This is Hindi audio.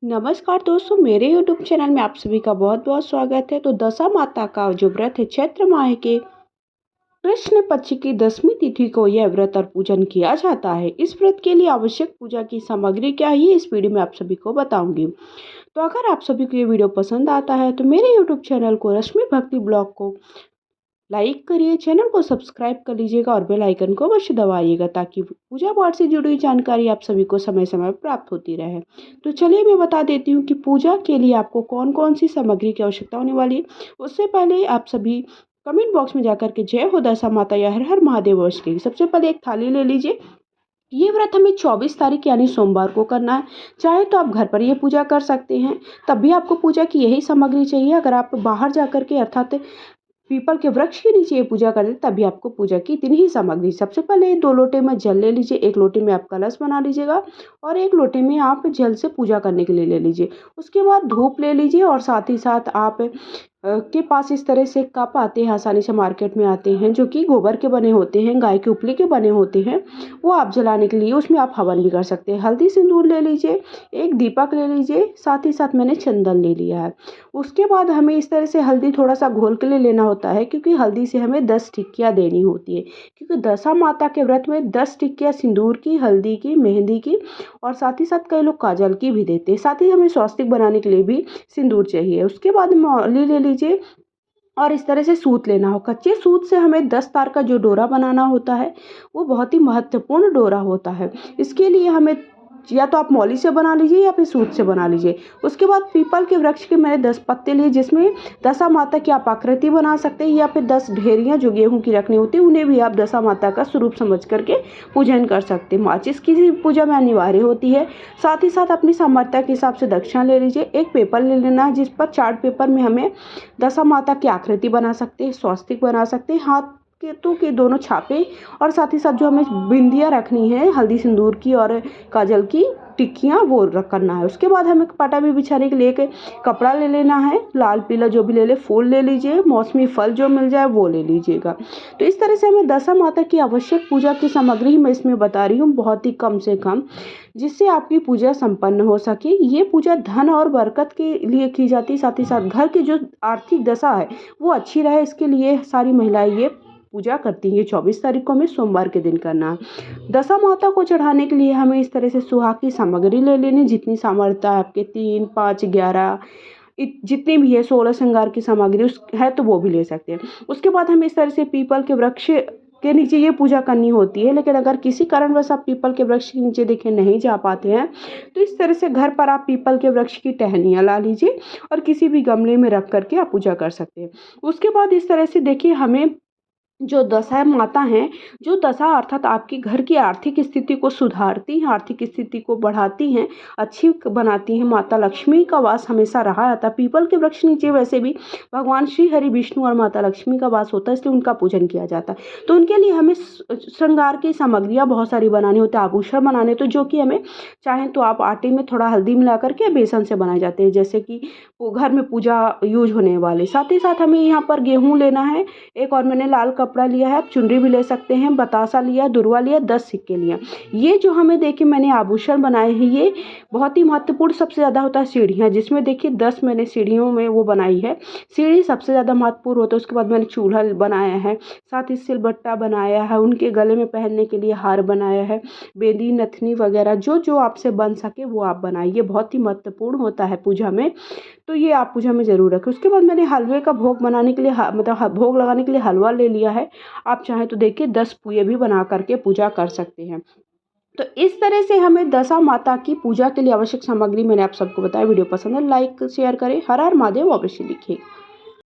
नमस्कार दोस्तों, मेरे यूट्यूब चैनल में आप सभी का बहुत बहुत स्वागत है। तो दशा माता का जो व्रत है, चैत्र माह के कृष्ण पक्ष की 10वीं तिथि को यह व्रत और पूजन किया जाता है। इस व्रत के लिए आवश्यक पूजा की सामग्री क्या है, ये इस वीडियो में आप सभी को बताऊंगी। तो अगर आप सभी को ये वीडियो पसंद आता है तो मेरे यूट्यूब चैनल को रश्मि भक्ति ब्लॉग को लाइक करिए, चैनल को सब्सक्राइब कर लीजिएगा और बेल आइकन को अवश्य दबाइएगा ताकि पूजा पाठ से जुड़ी हुई जानकारी आप सभी को समय समय पर प्राप्त होती रहे। तो चलिए मैं बता देती हूँ कि पूजा के लिए आपको कौन कौन सी सामग्री की आवश्यकता होने वाली है। उससे पहले आप सभी कमेंट बॉक्स में जाकर के जय हो दशा माता या हर हर महादेव अवश्य कीजिए। सबसे पहले एक थाली ले लीजिए। ये व्रत हमें 24 तारीख यानी सोमवार को करना है। चाहे तो आप घर पर ये पूजा कर सकते हैं, तब भी आपको पूजा की यही सामग्री चाहिए। अगर आप बाहर जाकर के अर्थात पीपल के वृक्ष के नीचे ये पूजा करते तभी आपको पूजा की इतनी ही सामग्री। सबसे पहले 2 लोटे में जल ले लीजिए, 1 लोटे में आप कलश बना लीजिएगा और 1 लोटे में आप जल से पूजा करने के लिए ले लीजिए। उसके बाद धूप ले लीजिए और साथ ही साथ आप के पास इस तरह से कप आते हैं, आसानी से मार्केट में आते हैं, जो कि गोबर के बने होते हैं, गाय के उपले के बने होते हैं। वो आप जलाने के लिए उसमें आप हवन भी कर सकते हैं। हल्दी सिंदूर ले लीजिए, एक दीपक ले लीजिए, साथ ही साथ मैंने चंदन ले लिया है। उसके बाद हमें इस तरह से हल्दी थोड़ा सा घोल के लिए लेना होता है, क्योंकि हल्दी से हमें 10 टिक्कियाँ देनी होती है। क्योंकि दशा माता के व्रत में 10 टिक्कियाँ सिंदूर की, हल्दी की, मेहंदी की और साथ ही साथ कई लोग काजल की भी देते हैं। साथ ही हमें स्वास्तिक बनाने के लिए भी सिंदूर चाहिए। उसके बाद मौली ले लीजिए और इस तरह से सूत लेना हो। कच्चे सूत से हमें 10 तार का जो डोरा बनाना होता है वो बहुत ही महत्वपूर्ण डोरा होता है। इसके लिए हमें या तो आप मौली से बना लीजिए या फिर सूत से बना लीजिए। उसके बाद पीपल के वृक्ष के मैंने 10 पत्ते लिए, जिसमें दशा माता की आप आकृति बना सकते हैं या फिर 10 ढेरियाँ जो गेहूं की रखनी होती है उन्हें भी आप दशा माता का स्वरूप समझ करके पूजन कर सकते हैं। माचिस की पूजा में अनिवार्य होती है। साथ ही साथ अपनी सामर्थ्य के हिसाब से दक्षिणा ले लीजिए। एक पेपर ले लेना है जिस पर चार्ट पेपर में हमें दशा माता की आकृति बना सकते हैं, स्वास्तिक बना सकते हैं, हाथ केतु के दोनों छापे और साथ ही साथ जो हमें बिंदियाँ रखनी है हल्दी सिंदूर की और काजल की टिक्कियाँ वो करना है। उसके बाद हमें पटा भी बिछाने के लिए एक कपड़ा ले लेना है, लाल पीला जो भी ले ले, फूल ले लीजिए, मौसमी फल जो मिल जाए वो ले लीजिएगा। तो इस तरह से हमें दशा माता की आवश्यक पूजा की सामग्री मैं इसमें बता रही हूँ, बहुत ही कम से कम, जिससे आपकी पूजा संपन्न हो सके। ये पूजा धन और बरकत के लिए की जाती है। साथ ही साथ घर की जो आर्थिक दशा है वो अच्छी रहे, इसके लिए सारी महिलाएं ये पूजा करती हैं। 24 तारीख को हमें सोमवार के दिन करना है। दशा माता को चढ़ाने के लिए हमें इस तरह से सुहाग की सामग्री ले लेनी, जितनी सामर्थ्य आपके 3, 5, 11 जितनी भी है, 16 श्रृंगार की सामग्री उस है तो वो भी ले सकते हैं। उसके बाद हमें इस तरह से पीपल के वृक्ष के नीचे ये पूजा करनी होती है। लेकिन अगर किसी कारणवश आप पीपल के वृक्ष के नीचे देखें नहीं जा पाते हैं तो इस तरह से घर पर आप पीपल के वृक्ष की टहनियाँ ला लीजिए और किसी भी गमले में रख करके आप पूजा कर सकते हैं। उसके बाद इस तरह से देखिए, हमें जो दशा माता हैं, जो दशा अर्थात आपकी घर की आर्थिक स्थिति को सुधारती हैं, आर्थिक स्थिति को बढ़ाती हैं, अच्छी बनाती हैं। माता लक्ष्मी का वास हमेशा रहा आता है। पीपल के वृक्ष नीचे वैसे भी भगवान श्री हरि विष्णु और माता लक्ष्मी का वास होता है, इसलिए उनका पूजन किया जाता है। तो उनके लिए हमें श्रृंगार की सामग्रियाँ बहुत सारी बनानी होती है, आभूषण बनाने, तो जो कि हमें चाहें तो आप आटे में थोड़ा हल्दी मिला करके बेसन से बनाए जाते हैं, जैसे कि वो घर में पूजा यूज होने वाले। साथ ही साथ हमें यहाँ पर गेहूँ लेना है, एक और मैंने लाल कपड़ा लिया है, आप चुनरी भी ले सकते हैं, बतासा लिया, दुर्वा लिया, 10 सिक्के लिया। ये जो हमें देखिए मैंने आभूषण बनाए हैं ये बहुत ही महत्वपूर्ण सबसे ज़्यादा होता है सीढ़ियाँ, जिसमें देखिए 10 मैंने सीढ़ियों में वो बनाई है। सीढ़ी सबसे ज़्यादा महत्वपूर्ण होता है। उसके बाद मैंने चूल्हा बनाया है, साथ ही सिलबट्टा बनाया है, उनके गले में पहनने के लिए हार बनाया है, बेदी, नथनी वगैरह जो जो आपसे बन सके वो आप बनाइए, बहुत ही महत्वपूर्ण होता है पूजा में। तो ये आप पूजा में ज़रूर रखें। उसके बाद मैंने हलवे का भोग बनाने के लिए मतलब भोग लगाने के लिए हलवा ले लिया है। आप चाहें तो देखिए 10 पुए भी बना करके पूजा कर सकते हैं। तो इस तरह से हमें दशा माता की पूजा के लिए आवश्यक सामग्री मैंने आप सबको बताया। वीडियो पसंद है लाइक शेयर करें, हर हर महादेव अवश्य लिखें।